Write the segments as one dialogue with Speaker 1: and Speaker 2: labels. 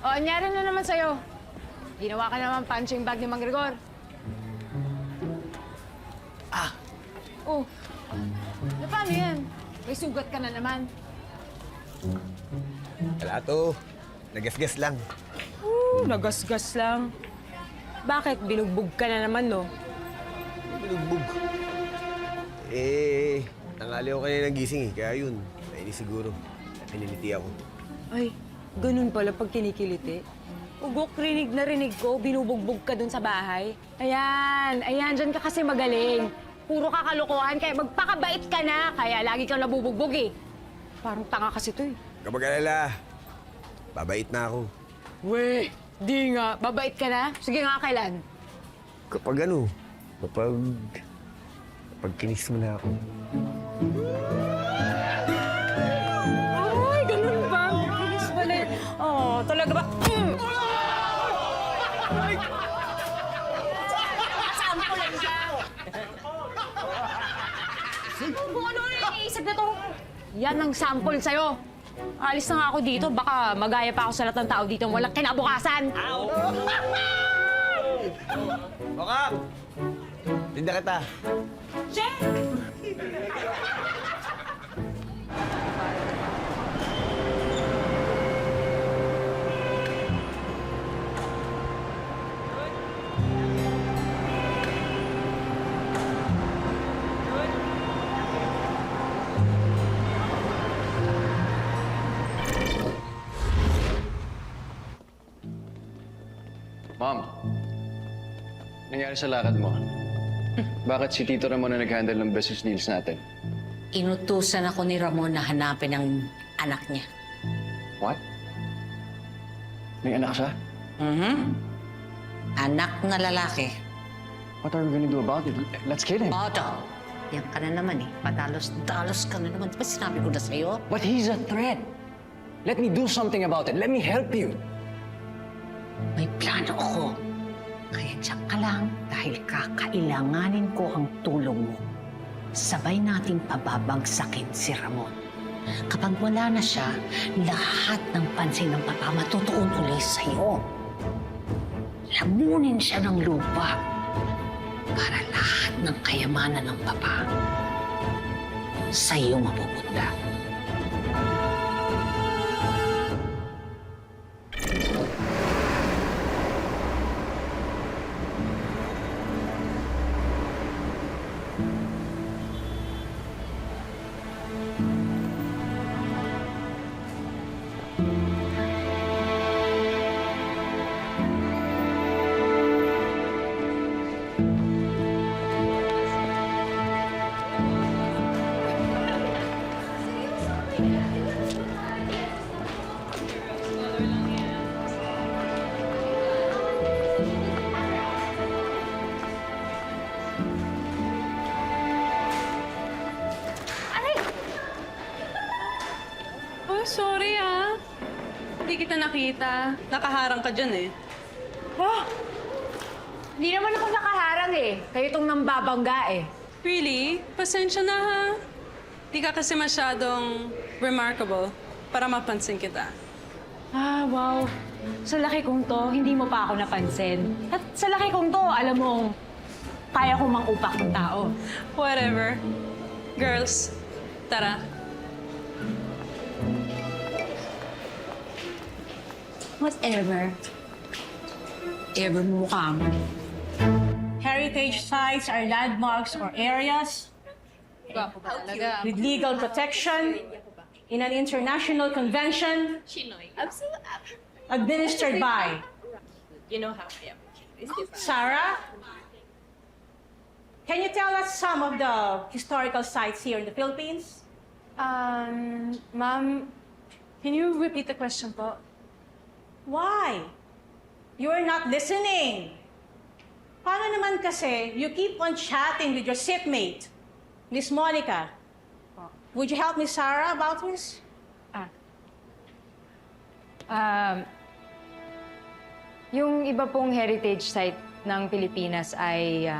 Speaker 1: O, anyari na naman sa'yo. Ginawa ka naman punching bag ni Mang Gregor. Oh. Ano paano yan? May sugat ka na naman.
Speaker 2: Wala to. Nagasgas lang.
Speaker 1: Nagasgas lang. Bakit? Binugbog ka na naman, no?
Speaker 2: Binugbog. Tangali ako kanina nagising eh. Kaya yun, nainis siguro. Piniliti ako.
Speaker 1: Ay, ganun pala pag kinikiliti. Ugok, rinig na rinig ko, binubugbog ka dun sa bahay. Ayan, dyan ka kasi magaling. Puro kakalokohan, kaya magpakabait ka na. Kaya lagi kang nabubugbog eh. Parang tanga kasi to eh.
Speaker 2: Kapag alala, babait na ako.
Speaker 1: Weh, di nga. Babait ka na? Sige nga, kailan?
Speaker 2: Kapag kinis mo na ako.
Speaker 1: Ay, ganun ba? Bilis pala. Oh, talaga ba? Sampulan siya. Kung ano iniisip na to? Yan ang sample sa'yo. Alis na nga ako dito. Baka magaya pa ako sa lahat ng tao dito walang kinabukasan.
Speaker 2: Bokap! Tinda kita.
Speaker 1: Chef!
Speaker 3: Mom, nangyari sa lakad mo? Bakit si Tito Ramon na nag-handle ng business deals natin?
Speaker 4: Inutusan ako ni Ramon na hanapin ang anak niya.
Speaker 3: What? May anak siya?
Speaker 4: Anak na lalaki.
Speaker 3: What are we gonna do about it? Let's kill him.
Speaker 4: Otto, yan ka na naman eh. Padalos-dalos ka na naman. Di ba sinabi ko na sa'yo?
Speaker 3: But he's a threat. Let me do something about it. Let me help you.
Speaker 4: May plano ako. Kaya diyan ka lang dahil kakailanganin ko ang tulong mo. Sabay nating pababagsakin si Ramon. Kapag wala na siya, lahat ng pansin ng papa matutuon ulit sa'yo. Lamunin siya ng lupa para lahat ng kayamanan ng papa sa'yo mapupunta.
Speaker 5: Oh, sorry ah. Hindi kita nakita. Nakaharang ka dyan eh.
Speaker 1: Oh, hindi naman ako nakaharang eh. Kayo tong nambabangga eh.
Speaker 5: Really? Pasensya na ha. Di ka kasi masyadong remarkable para mapansin kita.
Speaker 1: Ah, wow. Sa laki kong to, hindi mo pa ako napansin. At sa laki kong to, alam mong kaya kong mang-upak ng tao.
Speaker 5: Whatever. Girls, tara.
Speaker 4: Whatever. Ever mo mukha mo.
Speaker 6: Heritage sites are landmarks or areas with legal protection in an international convention administered by Sarah. Can you tell us some of the historical sites here in the Philippines?
Speaker 5: Ma'am, can you repeat the question po?
Speaker 6: Why? You are not listening. Paano naman kasi you keep on chatting with your shipmate, Miss Monica? Would you help Miss Sarah about this?
Speaker 1: Yung iba pong heritage site ng Pilipinas ay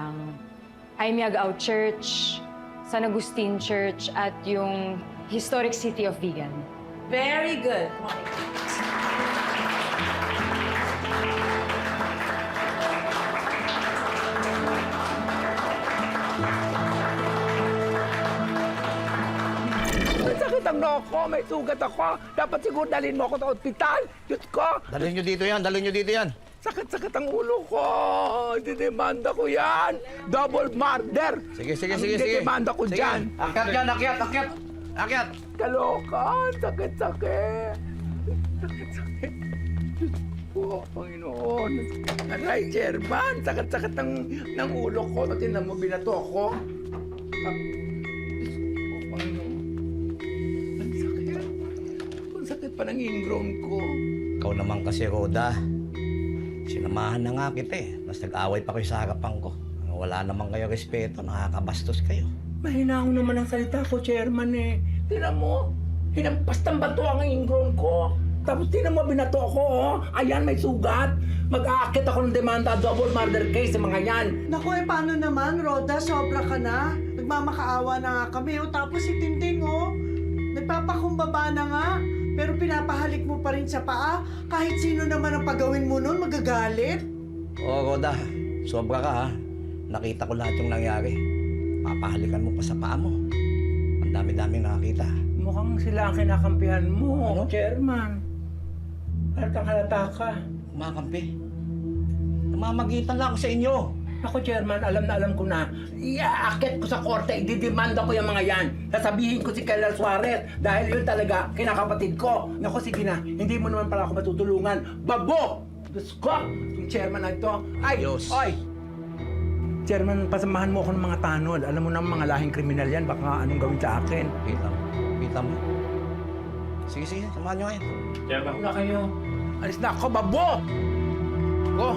Speaker 1: Aimiagao Church, San Agustin Church, at yung Historic City of Vigan.
Speaker 6: Very good, Monica.
Speaker 7: ano ako, may sugat ako. Dapat siguro dalhin mo ako sa ospital. Diyos ko,
Speaker 8: Dalhin nyo dito yan, dalhin nyo dito yan.
Speaker 7: sakit-sakit ang ulo ko. Didemanda ko yan. Double murder.
Speaker 8: Sige, sige,
Speaker 7: Ang
Speaker 8: sige, sige.
Speaker 7: didemanda ko
Speaker 8: Sige.
Speaker 7: dyan.
Speaker 8: Akyat yan, akyat, akyat. Akyat.
Speaker 7: Kalokan, sakit-sakit. Sakit-sakit. Diyos ko, Panginoon. Aray, Chairman, sakit-sakit ng ulo ko. Tingnan mo, binato ako. Diyos ko, Panginoon. Ang sakit. Ang sakit pa ng ingrown ko.
Speaker 8: Ikaw naman kasi, Roda. Sinamahan na nga kita eh. Mas nag-away pa kayo sa harapan ko. Wala naman kayo respeto, nakakabastos kayo.
Speaker 7: Mahinahon naman ang salita ko, Chairman eh. Tingnan mo, hinampas ng bato ang ingrown ko. Tapos tingnan mo, binato ako, oh. Ayan, may sugat. Mag-aakit ako ng demanda, double murder case sa mga yan.
Speaker 9: Naku, paano naman, Roda? Sobra ka na. Nagmamakaawa na nga kami, oh. Tapos si Tinting, oh. Nagpapakumbaba na nga. Pero pinapahalik mo pa rin sa paa. Kahit sino naman ang pagawin mo nun, magagalit.
Speaker 8: Oo, Roda. Sobra ka ha. Nakita ko lahat yung nangyari. Papahalikan mo pa sa paa mo. Ang dami-daming nakakita.
Speaker 7: Mukhang sila ang kinakampihan mo,
Speaker 8: Ano?
Speaker 7: Chairman. Halata ka.
Speaker 8: Kumakampi. Namamagitan lang ako sa inyo.
Speaker 7: Ako, Chairman, alam na alam ko na. Iaakit ko sa korte, ididemanda ko yung mga yan. Sasabihin ko si Kailan Suarez dahil yun talaga kinakapatid ko. Naku, sige na, hindi mo naman pala ako matutulungan. Babo! Diyos ko! Yung chairman na ito. Ay!
Speaker 8: Diyos.
Speaker 7: Oy! Chairman, pasamahan mo ako ng mga tanod. Alam mo na mga lahing kriminal yan. Baka anong gawin sa akin.
Speaker 8: Kita mo. Kita mo. Sige, sige. Samahan nyo ngayon.
Speaker 7: Una kayo. Alis na ako, babo! Go!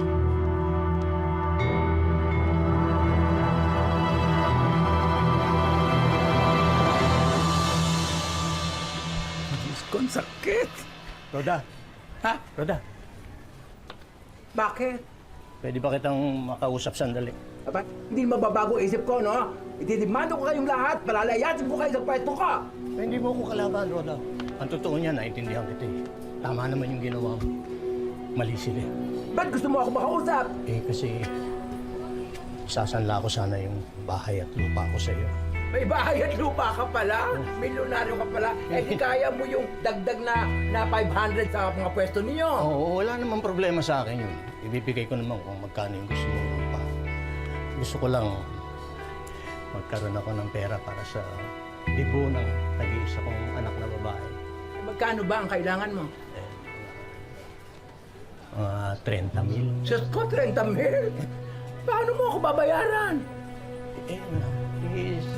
Speaker 7: Diyos ko, ang sakit.
Speaker 10: Roda,
Speaker 7: Ha?
Speaker 10: Roda,
Speaker 7: Bakit?
Speaker 10: pwede ba kitang makausap sandali?
Speaker 7: Aba, hindi mababago isip ko, no? Itidimando ko kayong lahat. Palalayasin ko kayo sa pwesto ko.
Speaker 10: Hindi mo ako kalaban, Roda. Ang totoo niya, naintindihan kita eh. Tama naman yung ginawa mo. Mali sila.
Speaker 7: Ba't gusto mo ako makausap?
Speaker 10: Eh kasi, sasanla ko sana yung bahay at lupa ko sa iyo.
Speaker 7: May bahay at lupa ka pala. Milyonaryo ka pala. Eh di kaya mo yung dagdag na 500 sa mga pwesto ninyo.
Speaker 10: Oo, wala namang problema sa akin yun. Ibibigay ko naman kung magkano yung gusto mo lupa. Gusto ko lang magkaroon ako ng pera para sa libo ng nag-iisa kong anak na babae.
Speaker 7: Magkano ba ang kailangan mo?
Speaker 10: Mga 30 mil.
Speaker 7: Diyos ko, 30,000. Paano mo ako babayaran?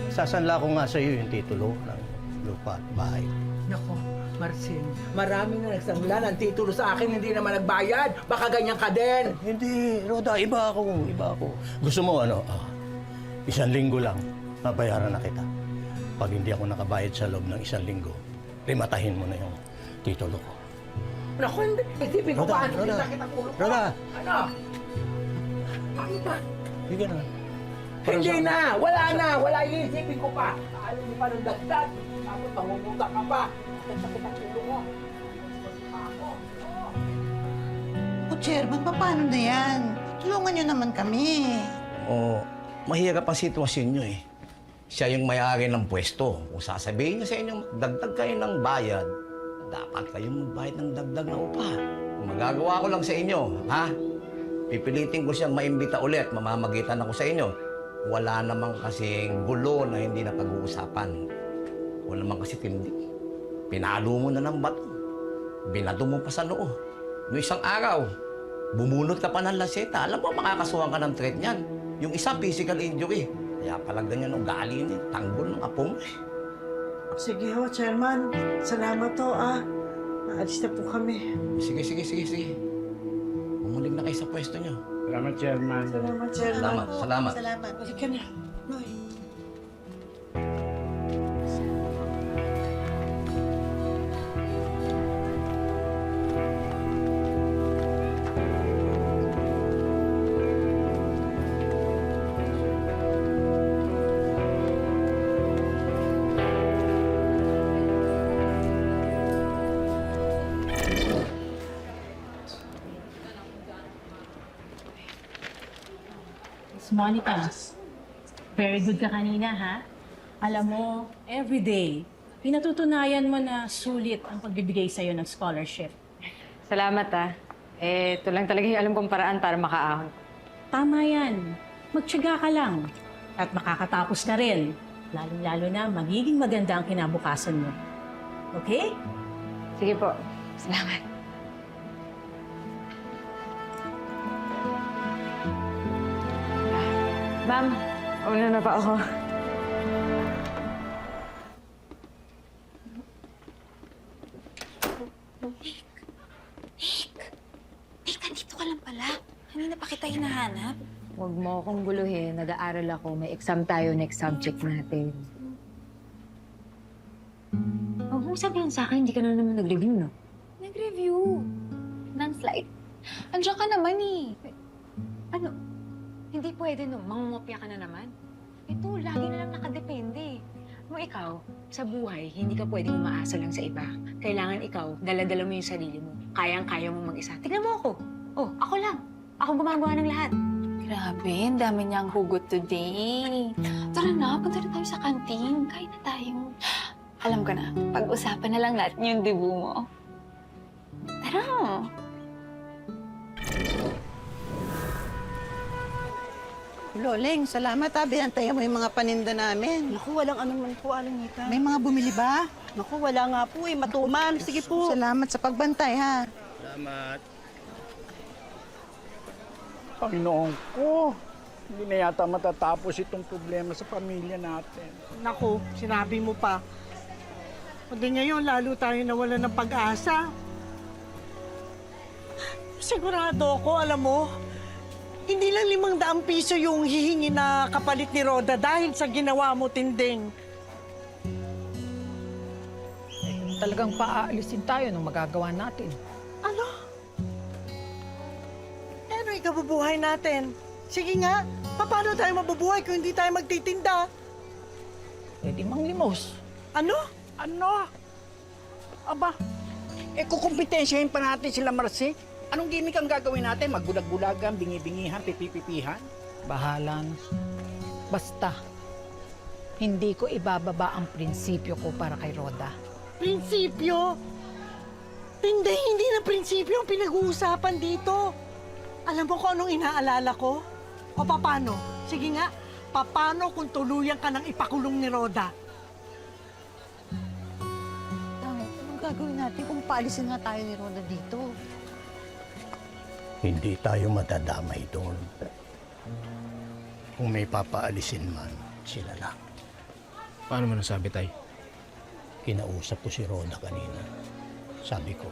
Speaker 10: Sasanla ko nga sa iyo yung titulo ng lupa at bahay.
Speaker 7: Nako, Marcin, maraming na nagsangla ng titulo sa akin, hindi naman nagbayad. Baka ganyan ka din.
Speaker 10: Hindi, Roda, iba ako. Gusto mo 1 linggo lang, babayaran na kita. Pag hindi ako nakabayad sa loob ng 1 linggo, limatahin mo na yung titulo ko.
Speaker 7: Naku, hindi. Isipin ko
Speaker 10: Roda,
Speaker 7: paano
Speaker 10: Roda.
Speaker 7: sakit ang ulo ko.
Speaker 10: Roda.
Speaker 7: Ano? Ano ba?
Speaker 10: Hindi na.
Speaker 7: Hindi na! Wala na! Wala iisipin ko pa! Ayaw mo pa ng dagdag! Tapos mangunguta ka pa! Ang sakit ang ulo ko!
Speaker 9: O, Chairman, paano na yan? Tulungan niyo naman kami.
Speaker 8: O, mahirap ang sitwasyon nyo eh. Siya yung may-ari ng pwesto. Kung sasabihin niya sa inyo, dagdag kayo ng bayad, dapat kayong magbayad ng dagdag na upa. Kung magagawa ko lang sa inyo, ha? Pipilitin ko siyang maimbita ulit, mamamagitan ako sa inyo. Wala namang kasing gulo na hindi na pag-uusapan. Wala namang kasi tindi. Pinalo mo na ng bato. Binato mo pa sa noo. Noong isang araw, bumunot ka pa ng laseta. Alam mo, makakasuhan ka ng threat niyan. Yung isa, physical injury. Kaya pala ganyan ang ugali niya. Tanggol ng apo mo eh.
Speaker 9: Sige ho, Chairman. Salamat ho, ah. Naalis na po kami.
Speaker 8: Sige. Umuling na kayo sa pwesto niyo.
Speaker 10: Salamat, Chairman.
Speaker 9: Salamat, Chairman.
Speaker 8: Salamat.
Speaker 9: Salamat. Halika na. Noy.
Speaker 11: Monica, very good ka kanina, ha? Alam mo,
Speaker 6: Every day, Pinatutunayan mo na sulit ang pagbibigay sa'yo ng scholarship.
Speaker 1: Salamat ito lang talaga yung alam kong paraan para makaahon.
Speaker 6: Tama yan. Magtiyaga ka lang. At makakatapos ka rin. Lalo-lalo na magiging maganda ang kinabukasan mo. Okay?
Speaker 1: Sige po. Salamat. Ma'am, una na pa ako.
Speaker 11: Teka, dito ka lang pala. Kanina pa kita hinahanap.
Speaker 1: Huwag mo akong guluhin. Nag-aaral ako. May exam tayo next subject natin. Huwag mong sabihin sa akin, hindi ka na naman nag-review, no?
Speaker 11: Nag-review. Ng slide. Andiyan ka naman eh.
Speaker 1: Ano? Hindi pwede, no? Mangungopia ka na naman. Ito, lagi na lang nakadepende. Mo ikaw, sa buhay, hindi ka pwedeng umaasa lang sa iba. Kailangan ikaw, dala-dala mo yung sarili mo. Kayang-kaya mo mag-isa. Tignan mo ako. Oh, ako lang. Ako gumagawa ng lahat.
Speaker 11: Grabe, ang dami niyang hugot today. Tara na, punta na tayo sa kantin. Kain na tayo. Alam ko na, pag-usapan na lang natin yung debut mo. Tara.
Speaker 12: Loleng, salamat ha. Binantayan mo yung mga paninda namin.
Speaker 9: Naku, walang anuman po, Aling Nita.
Speaker 12: May mga bumili ba?
Speaker 9: Naku, wala nga po eh. Matuman. Sige po.
Speaker 12: Salamat sa pagbantay ha.
Speaker 10: Salamat. Panginoon ko, hindi na yata matatapos itong problema sa pamilya natin.
Speaker 9: Naku, sinabi mo pa. Pati ngayon, lalo tayo nawala ng pag-asa. Sigurado ako, alam mo, hindi lang 500 piso yung hihingi na kapalit ni Roda dahil sa ginawa mo, Tinding.
Speaker 4: Talagang paaalisin tayo nung magagawa natin.
Speaker 9: Ano? Ano ikabubuhay natin? Sige nga, paano tayo mabubuhay kung hindi tayo magtitinda?
Speaker 4: Pwede manglimos.
Speaker 9: Ano?
Speaker 7: Ano? Aba, kukumpetensyahin pa natin sila, Marcy. Anong gimmick ang gagawin natin? Magbulag-bulagan, bingi-bingihan, pipipipihan?
Speaker 4: Bahala na. Basta, hindi ko ibababa ang prinsipyo ko para kay Roda.
Speaker 9: Prinsipyo? Hindi na prinsipyo ang pinag-uusapan dito. Alam mo kung anong inaalala ko? O papano? Sige nga, papano kung tuluyan ka ng ipakulong ni Roda?
Speaker 12: Anong gagawin natin kung paalisin nga tayo ni Roda dito?
Speaker 10: Hindi tayo matadamay doon. Kung may papaalisin man, sila lang.
Speaker 2: Paano mo nasabi, Tay?
Speaker 10: Kinausap ko si Roda kanina. Sabi ko,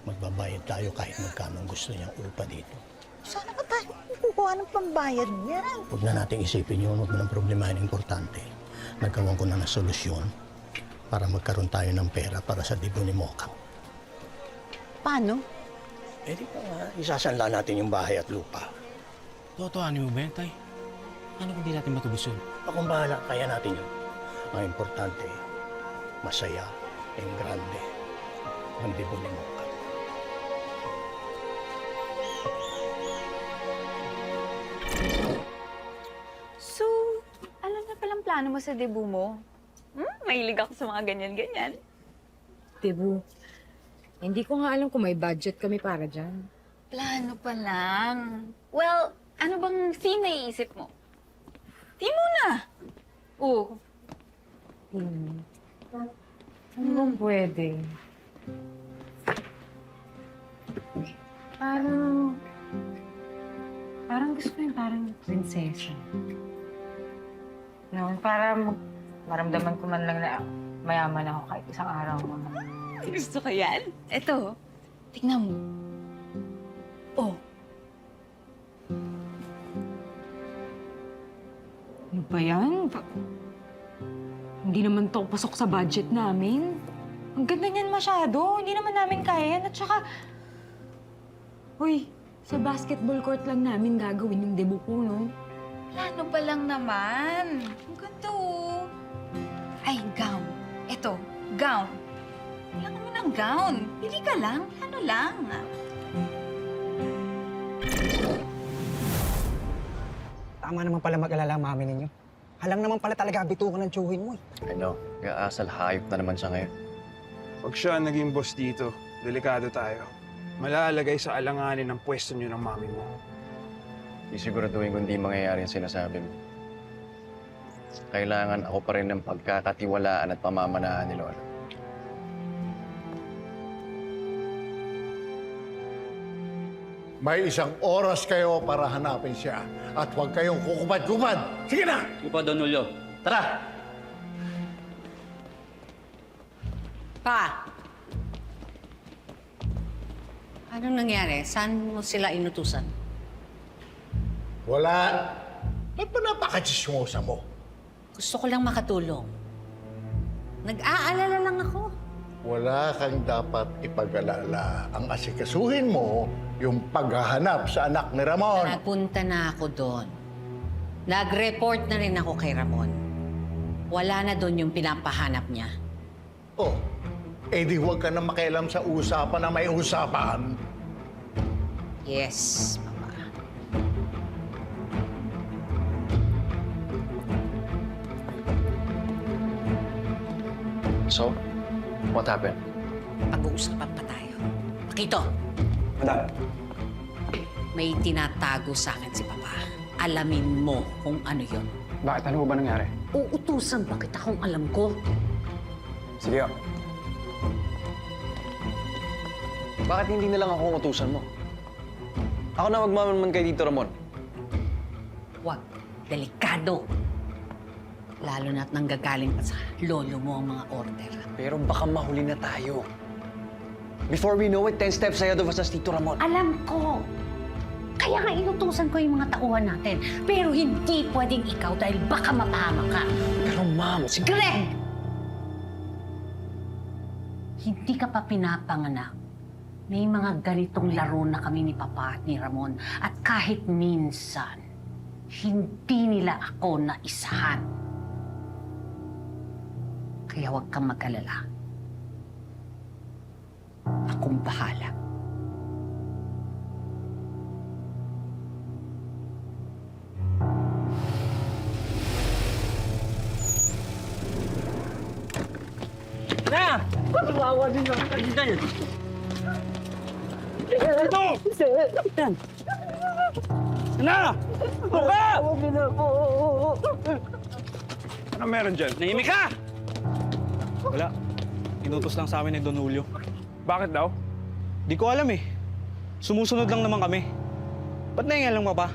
Speaker 10: magbabayad tayo kahit magkano ang gusto niyang upa dito.
Speaker 12: Sana ba tayo kukuha ng pambayad niyan?
Speaker 10: Huwag na nating isipin yun, huwag mo ng problemahin importante. Nagkaroon ko na ng solusyon para magkaroon tayo ng pera para sa debut ni Mokam.
Speaker 12: Paano?
Speaker 10: Eh di ba, isasanla natin yung bahay at lupa.
Speaker 2: Totohanin mo ba yan, Tay? Ano kung di natin matubos yun?
Speaker 10: Akong bahala, kaya natin yun. Ang importante, masaya, ang grande, ang debut ni Mokam.
Speaker 11: So, alam na palang plano mo sa debut mo? Mahilig ako sa mga ganyan-ganyan.
Speaker 1: Debu, hindi ko nga alam kung may budget kami para dyan.
Speaker 11: Plano pa lang. Well, ano bang theme na iisip mo? Theme muna! Oo.
Speaker 1: Ano bang pwede? Parang gusto ko yung parang prinsesa. No, para maramdaman ko man lang na mayaman ako kahit isang araw mo.
Speaker 11: Gusto ko yan. Ito, tignan mo. Oh,
Speaker 1: Ano ba yan? Hindi naman to pasok sa budget namin. Ang ganda niyan masyado. Hindi naman namin kaya yan. At saka, uy, sa basketball court lang namin gagawin yung debut ko, no?
Speaker 11: plano pa lang naman. Ang ganda oh. Ay, gown. Ito, gown. Kailangan mo ng gown. Pili ka lang. Ano lang.
Speaker 13: Tama naman pala mag-alala ang mami ninyo. Alam naman pala talaga bitukan ng tsuhin mo.
Speaker 3: I know. Kaya asal hayop na naman siya ngayon.
Speaker 14: Pag siya ang naging boss dito, delikado tayo. Malalagay sa alanganin ang pwesto niyo ng mami mo.
Speaker 3: Isiguraduhin kung hindi mangyayari ang sinasabi mo. Kailangan ako pa rin ng pagkakatiwalaan at pamamanahan ni Lola.
Speaker 15: May isang oras kayo para hanapin siya. At huwag kayong kukubad-kubad. Sige na!
Speaker 10: Sige po, Don Julio. Tara!
Speaker 4: Pa! Anong nangyari? Saan mo sila inutusan?
Speaker 15: Wala. Ba't ba napakachismosa mo?
Speaker 4: Gusto ko lang makatulong. Nag-aalala lang ako.
Speaker 15: Wala kang dapat ipag-alala. Ang asikasuhin mo, yung paghahanap sa anak ni Ramon.
Speaker 4: Nagpunta na ako doon. Nag-report na rin ako kay Ramon. Wala na doon yung pinapahanap niya.
Speaker 15: Oh, di huwag ka na makialam sa usapan na may usapan.
Speaker 4: Yes, Papa.
Speaker 3: So, what happened?
Speaker 4: Pag-uusapan pa tayo. Pakito!
Speaker 14: Madam.
Speaker 4: May tinatago sa akin si Papa. Alamin mo kung ano yon.
Speaker 14: Bakit? Ano ba nangyari?
Speaker 4: Uutusan ba kita kung alam ko?
Speaker 14: Sige.
Speaker 3: Bakit hindi na lang ako ang utusan mo? Ako na magmamanman kay Tito Ramon.
Speaker 4: Huwag. Delikado. Lalo na't nanggagaling pa sa lolo mo ang mga order.
Speaker 3: Pero baka mahuli na tayo. Before we know it, 10 steps ahead of us na si Tito Ramon.
Speaker 4: Alam ko. Kaya nga inutusan ko yung mga tauhan natin. Pero hindi pwedeng ikaw dahil baka mapahamak ka.
Speaker 3: Pero ma'am,
Speaker 4: Si Greg! Hindi ka pa pinapanganak. May mga ganitong laro na kami ni Papa at ni Ramon. At kahit minsan, hindi nila ako naisahan. Kaya huwag kang mag-alala. Akong bahala.
Speaker 7: Na! Kawawa din ang kagitan. Ito! Na! Buka!
Speaker 14: Ano meron dyan?
Speaker 10: Nahimik ka! Wala. Inutos lang sa amin ni Don Julio.
Speaker 14: Bakit daw?
Speaker 10: Di ko alam eh. Sumusunod lang naman kami. Ba't nahinga lang pa?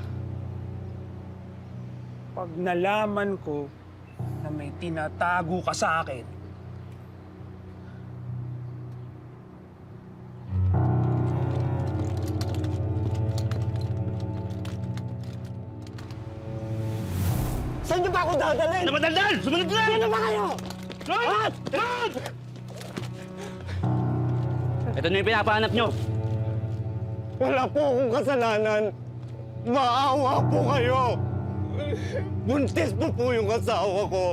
Speaker 14: Pag nalaman ko na may tinatago ka sa akin,
Speaker 7: Saan niyo ba ako dadalhin?
Speaker 10: Namadaldal! Sumunod na!
Speaker 7: Sino ba kayo?
Speaker 10: Rod! Rod! Ito na yung pinapahanap nyo.
Speaker 15: Wala po akong kasalanan. Maawa po kayo. Buntis po yung asawa ko.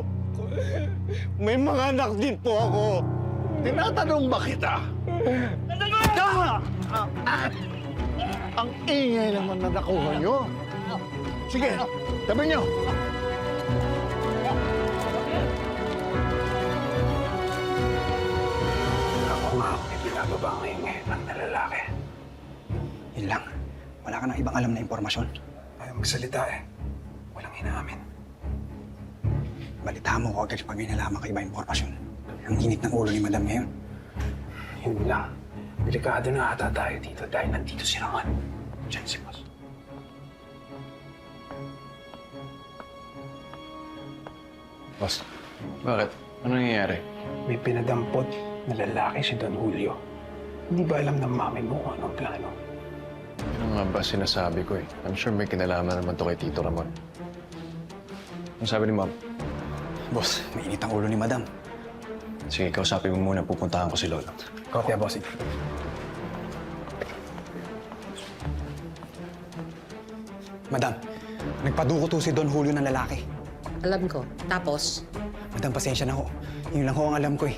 Speaker 15: May mga anak din po ako. Tinatanong ba kita? Ang ingay naman na nakuha nyo. Sige, tabi nyo.
Speaker 14: ako nga ang may pinababa ngayon ng nalalaki.
Speaker 13: Yun lang. Wala ka nang ibang alam na impormasyon.
Speaker 14: Ayaw magsalita eh. Walang inaamin.
Speaker 13: Balita mo ko agad pag may nalaman ka ibang impormasyon. Ang init ng ulo ni Madam ngayon.
Speaker 14: Yun lang. Delikado na ata tayo dito dahil nandito si Ramon. Diyan si Boss.
Speaker 3: Boss, bakit? Ano nangyayari?
Speaker 14: May pinadampot na lalaki si Don Julio. Hindi ba alam ng mami mo kung anong plano?
Speaker 3: Ano nga ba sinasabi ko eh? I'm sure may kinalaman naman to kay Tito Ramon. Ano sabi ni Ma'am?
Speaker 13: Boss, may init ang ulo ni Madam.
Speaker 3: Sige, kausapin mo muna. Pupuntahan ko si Lolo.
Speaker 13: Kopya, bossing. Madam, nagpaduko to si Don Julio ng lalaki.
Speaker 4: Alam ko. Tapos,
Speaker 13: Madam, pasensya na ho. Yun lang ho ang alam ko eh.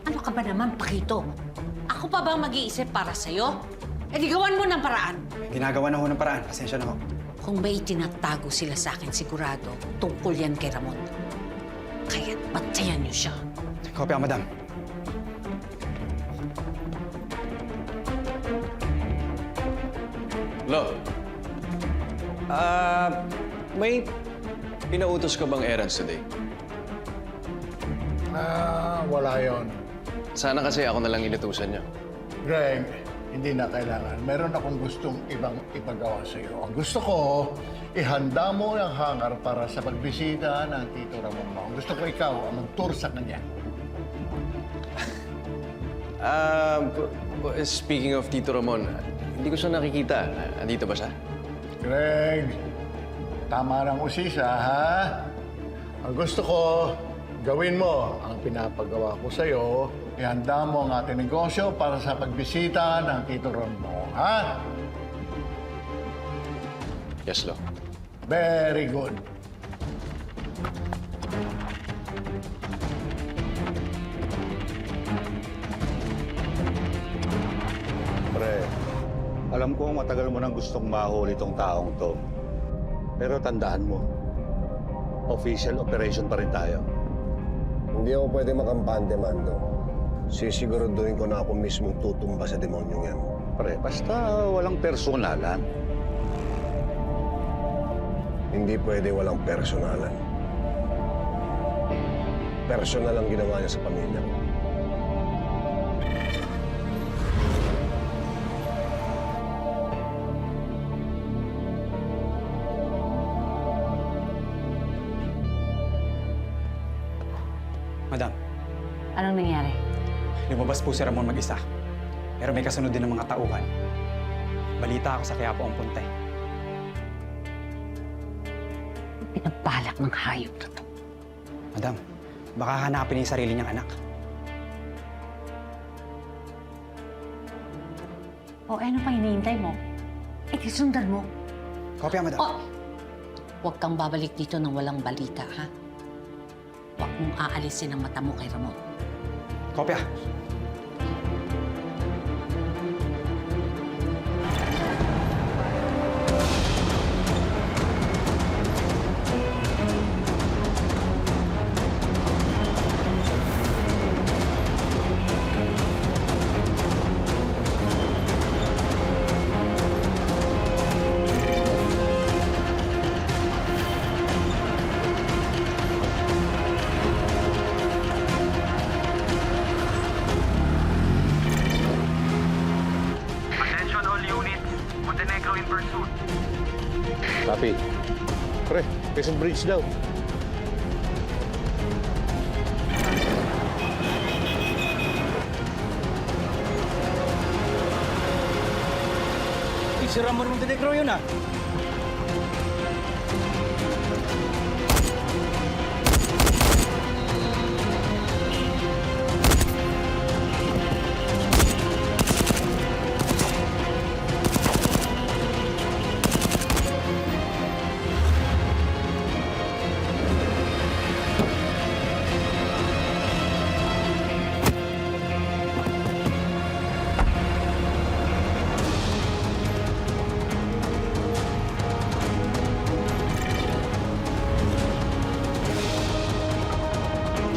Speaker 4: ano ka ba naman, Pakito? Ako pa bang mag-iisip para sa'yo? Eh di gawan mo ng paraan.
Speaker 13: Ginagawa na ho ng paraan. Pasensya na ho.
Speaker 4: Kung may itinatago sila sa akin, sigurado, tungkol yan kay Ramon. Kaya bantayan niyo siya.
Speaker 13: Kopya, madam.
Speaker 3: Lo, may pinautos ka bang errands today?
Speaker 15: Wala yon.
Speaker 3: Sana kasi ako na lang inutusan niyo.
Speaker 15: Greg, hindi na kailangan. Meron akong gustong ibang ipagawa sa iyo. Ang gusto ko, ihanda mo ang hangar para sa pagbisita ng Tito Ramon mo. Ang gusto ko ikaw ang mag-tour sa kanya.
Speaker 3: Speaking of Tito Ramon, hindi ko siya nakikita. Andito ba siya?
Speaker 15: Greg, tama ng usisa, ha? Ang gusto ko, gawin mo ang pinapagawa ko sa iyo. Ihanda mo ang ating negosyo para sa pagbisita ng Tito Ramon mo, ha?
Speaker 3: Yes, Lo.
Speaker 15: Very good.
Speaker 16: Pre, alam ko matagal mo nang gustong mahuli itong taong to. Pero tandaan mo, official operation pa rin tayo.
Speaker 2: Hindi ako pwede makampante, Mando. Sisiguraduhin ko na ako mismong tutumba sa demonyong yan.
Speaker 16: Pre, basta walang personalan.
Speaker 2: Hindi pwede walang personalan. Personal ang ginawa niya sa pamilya ko.
Speaker 13: Madam,
Speaker 4: Anong nangyari?
Speaker 13: lumabas po si Ramon mag-isa. Pero may kasunod din ng mga tauhan. Balita ako sa Quiapo ang punta eh.
Speaker 4: Pinagbalak ng hayop na to.
Speaker 13: Madam, baka hanapin niya yung sarili niyang anak.
Speaker 4: O ano pang hinihintay mo? Eh, di sundan mo.
Speaker 13: Kopya, madam.
Speaker 4: Oh! Huwag kang babalik dito nang walang balita, ha? Huwag mong aalisin ang mata mo kay Ramon.
Speaker 13: Kopya.
Speaker 16: Papi, pre, Quezon Bridge daw.
Speaker 7: Si Ramon Montenegro yun, ah.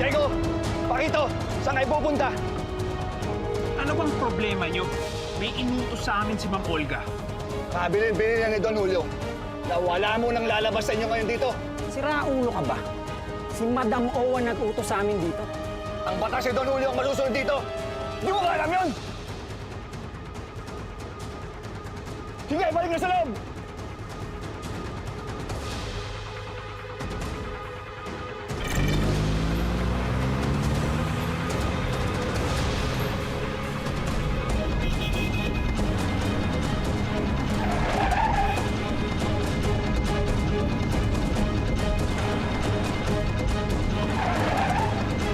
Speaker 15: Diego! Pakito! Saan kayo pupunta?
Speaker 14: Ano bang problema niyo? May inutos sa amin si Ma'am Olga.
Speaker 15: Kabilin-bilin yan ni Don Julio na wala mo nang lalabas sa inyo ngayon dito.
Speaker 7: Sira ulo ka ba? Si Madam Owa nag-utos sa amin dito.
Speaker 15: Ang batas si Don Julio ang masusunod dito. Di mo ba alam yun? Sige, balik na sa loob!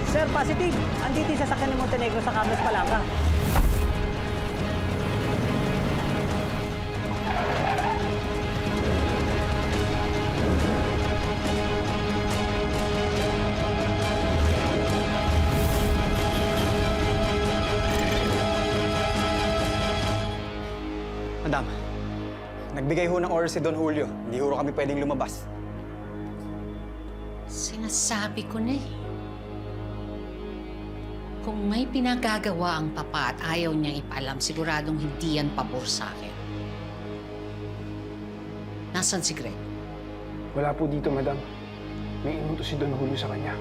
Speaker 7: Sir, positive. Andito yung sasakyan ng Montenegro sa Carlos Palanca.
Speaker 13: Madam, nagbigay ho ng order si Don Julio. Hindi ho kami pwedeng lumabas.
Speaker 4: Sinasabi ko na eh. Kung may pinagagawa ang papa at ayaw niyang ipaalam, siguradong hindi yan pabor sa akin. Nasaan si Greg?
Speaker 14: Wala po dito, madam. May inutos si Don Julio sa kanya.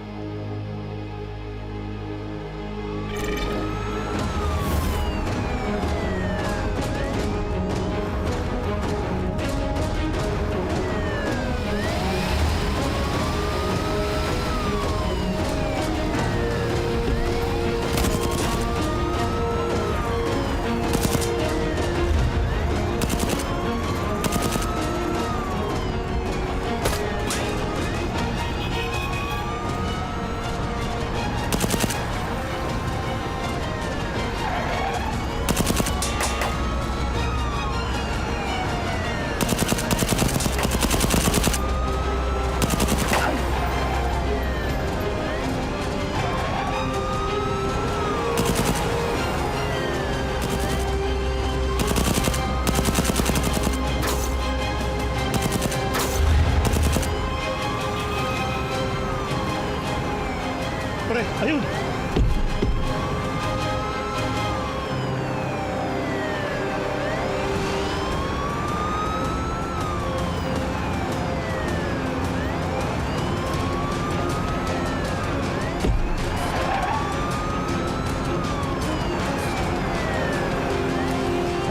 Speaker 15: Pre, ayun!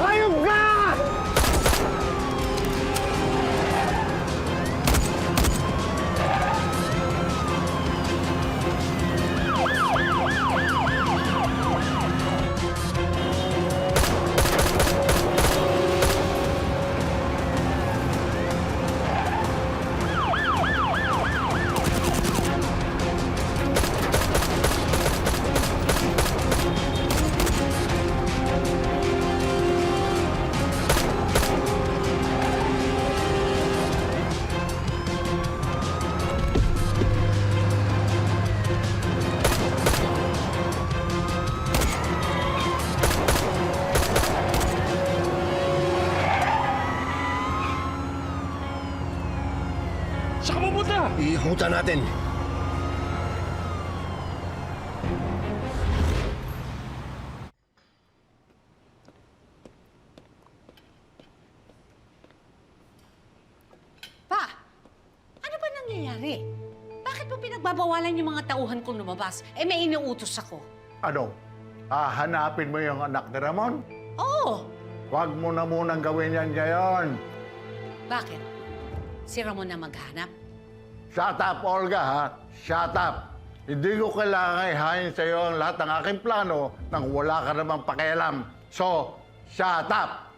Speaker 15: Ayun ka!
Speaker 14: Saan ka pupunta?
Speaker 2: Iikutan natin.
Speaker 4: Pa, ano ba nangyayari? Bakit mo pinagbabawalan yung mga tauhan kong lumabas? Eh, may inuutos ako.
Speaker 16: Ano? Hanapin mo yung anak ni Ramon?
Speaker 4: Oo!
Speaker 16: Huwag mo na munang gawin yan ngayon.
Speaker 4: Bakit? Si Ramon na maghanap?
Speaker 16: Shut up, Olga, ha? Shut up! Hindi ko kailangan ihayin sa iyo ang lahat ng aking plano nang wala ka namang pakialam. So, shut up!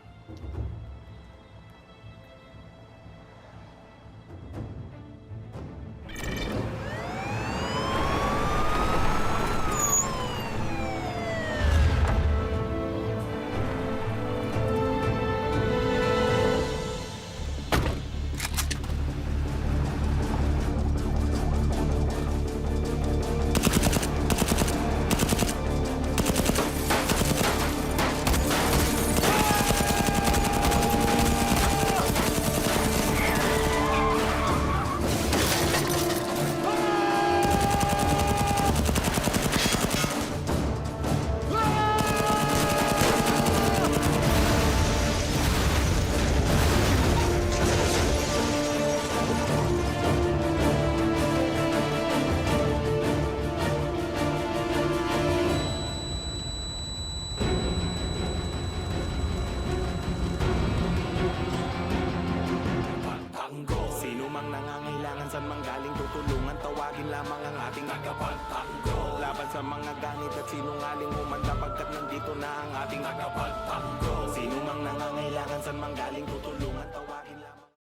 Speaker 17: Laban sa mga ganit at sinungaling humanda pagkat nandito na ang ating tagapagtanggol. Sino mang nangangailangan, saan mang galing tutulungan.